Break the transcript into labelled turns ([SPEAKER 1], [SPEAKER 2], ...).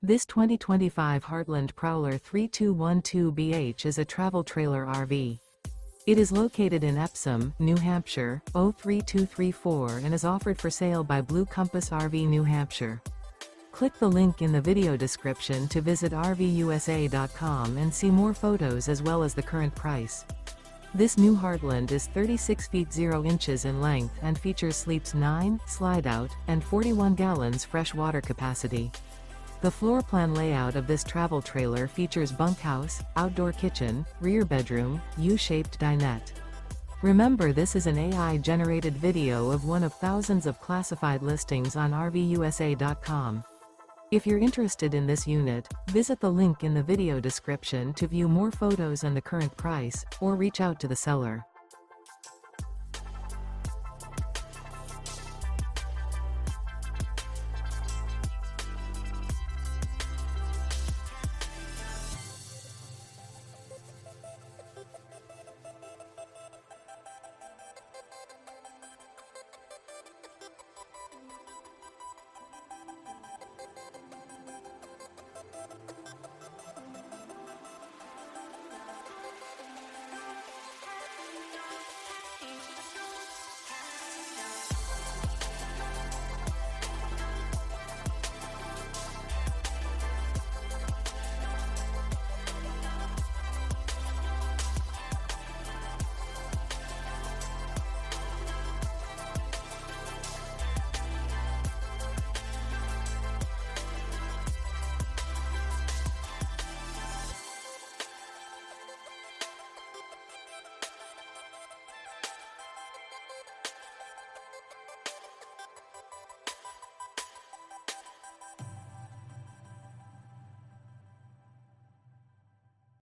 [SPEAKER 1] This 2025 Heartland Prowler 3212BH is a travel trailer RV. It is located in Epsom, New Hampshire, 03234 and is offered for sale by Blue Compass RV New Hampshire. Click the link in the video description to visit RVUSA.com and see more photos as well as the current price. This new Heartland is 36 feet 0 inches in length and features sleeps 9, Slideout, and 41 gallons fresh water capacity. The floor plan layout of this travel trailer features bunkhouse, outdoor kitchen, rear bedroom, U-shaped dinette. Remember, this is an AI-generated video of one of thousands of classified listings on RVUSA.com. If you're interested in this unit, visit the link in the video description to view more photos and the current price, or reach out to the seller.